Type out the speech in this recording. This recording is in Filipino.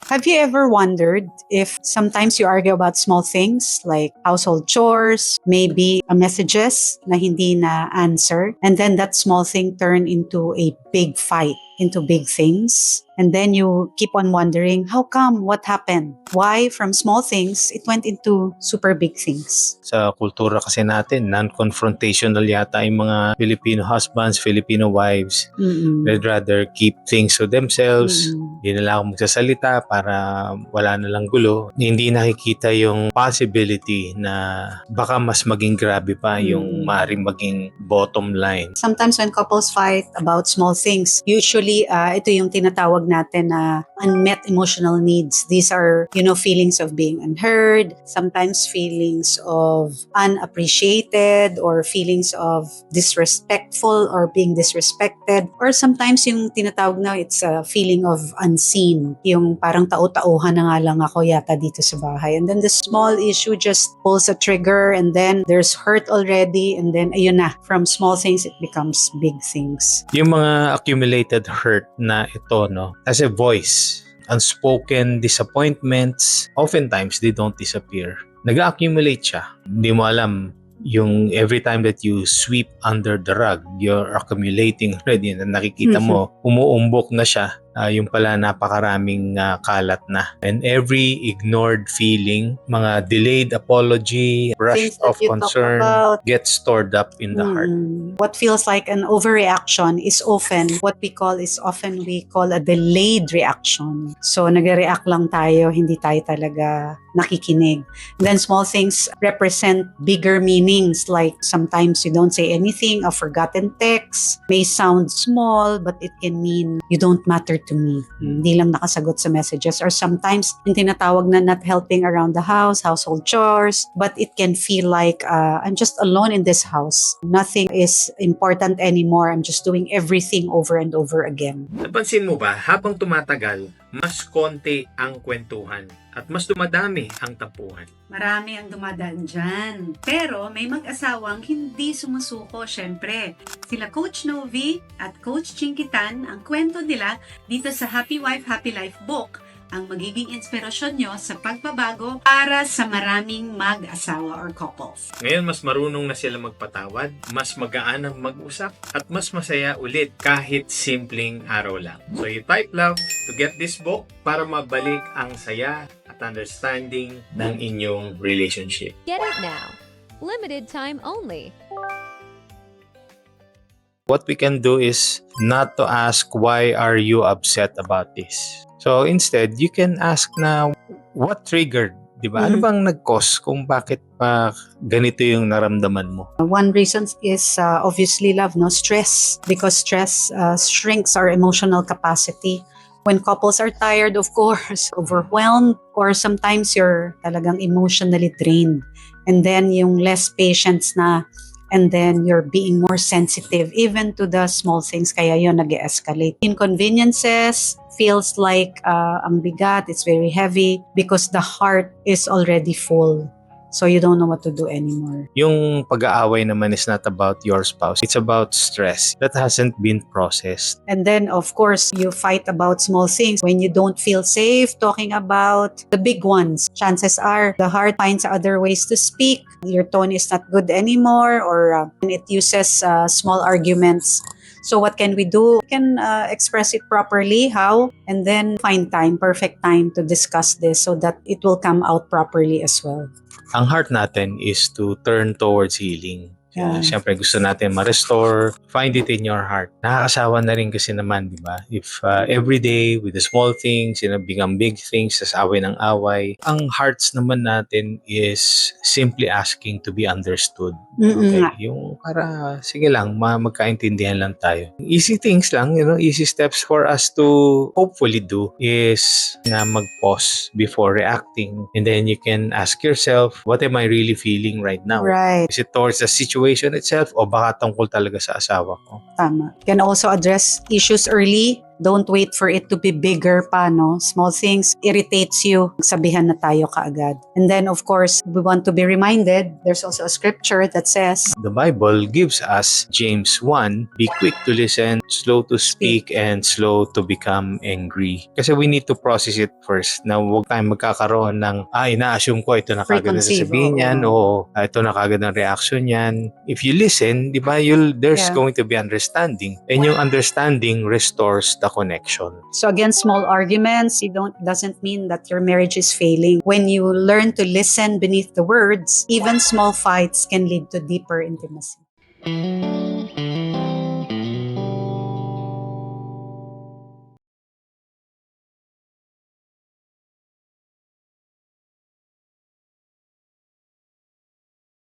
Have you ever wondered if sometimes you argue about small things like household chores, maybe messages na hindi na answer, and then that small thing turn into a big fight, into big things? And then you keep on wondering, how come? What happened? Why from small things, it went into super big things? Sa kultura kasi natin, non-confrontational yata yung mga Filipino husbands, Filipino wives. They'd rather keep things to themselves. Hindi na lang ako magsasalita para wala na lang gulo. Hindi nakikita yung possibility na baka mas maging grabe pa yung maaaring maging bottom line. Sometimes when couples fight about small things, usually ito yung tinatawag natin na unmet emotional needs. These are, feelings of being unheard, sometimes feelings of unappreciated, or feelings of disrespectful or being disrespected, or sometimes yung tinatawag na it's a feeling of unseen. Yung parang tao-tauhan na nga lang ako yata dito sa bahay. And then the small issue just pulls a trigger, and then there's hurt already, and then ayun na, from small things it becomes big things. Yung mga accumulated hurt na ito, as a voice, unspoken disappointments, oftentimes they don't disappear. Nag-accumulate siya. Hindi mo alam, yung every time that you sweep under the rug, you're accumulating already, na nakikita mo, umuumbok na siya. Yung pala napakaraming kalat na. And every ignored feeling, mga delayed apology, brush off concern, gets stored up in the heart. What feels like an overreaction is often what we call a delayed reaction. So nag-react lang tayo, hindi tayo talaga nakikinig. And then small things represent bigger meanings, like sometimes you don't say anything, a forgotten text may sound small, but it can mean you don't matter to me. Hindi lang nakasagot sa messages. Or sometimes, yung tinatawag na not helping around the house, household chores, but it can feel like I'm just alone in this house. Nothing is important anymore. I'm just doing everything over and over again. Napansin mo ba, habang tumatagal, mas konti ang kwentuhan at mas dumadami ang tampuhan? Marami ang dumadaan dyan. Pero may mag-asawang hindi sumusuko, syempre. Sila Coach Novi at Coach Chinkitan, ang kwento nila dito sa Happy Wife, Happy Life book, ang magiging inspirasyon nyo sa pagbabago para sa maraming mag-asawa or couples. Ngayon, mas marunong na sila magpatawad, mas magaan ang mag-usap, at mas masaya ulit kahit simpleng araw lang. So you type love to get this book para mabalik ang saya at understanding ng inyong relationship. Get it now. Limited time only. What we can do is not to ask, why are you upset about this? So instead, you can ask na, what triggered? Diba? Ano bang nag-cause kung bakit pa ganito yung naramdaman mo? One reason is obviously love, stress. Because stress shrinks our emotional capacity. When couples are tired, of course, overwhelmed, or sometimes you're talagang emotionally drained. And then yung less patience na, and then you're being more sensitive even to the small things, kaya yun nag-escalate. Inconveniences feels like ang bigat, it's very heavy because the heart is already full. So you don't know what to do anymore. Yung pag-aaway naman is not about your spouse. It's about stress that hasn't been processed. And then, of course, you fight about small things. When you don't feel safe talking about the big ones, chances are the heart finds other ways to speak. Your tone is not good anymore, or it uses small arguments. So what can we do? We can express it properly. How? And then find time, perfect time to discuss this so that it will come out properly as well. Ang heart natin is to turn towards healing. Yeah. Siyempre gusto natin ma-restore, find it in your heart. Nakakasawa na rin kasi naman, di ba? If every day with the small things, become big things, tas away ng away. Ang hearts naman natin is simply asking to be understood. Okay? Yung para, sige lang, magkaintindihan lang tayo. Easy things lang, easy steps for us to hopefully do is na mag-pause before reacting. And then you can ask yourself, what am I really feeling right now? Right. Is it towards the situation itself o baka tungkol talaga sa asawa ko? Tama. Can also address issues early Don't wait for it to be bigger pa, no? Small things irritates you, sabihan na tayo kaagad. And then, of course, we want to be reminded, there's also a scripture that says, The Bible gives us James 1, be quick to listen, slow to speak, and slow to become angry. Kasi we need to process it first na huwag tayong magkakaroon ng, ina-assume ko ito na kagad na Preconceived, sasabihin yan, o ito na kagad ang reaction yan. If you listen, di ba, there's Yeah. going to be understanding. And yung understanding restores the connection. so again, small arguments, doesn't mean that your marriage is failing. When you learn to listen beneath the words, even small fights can lead to deeper intimacy.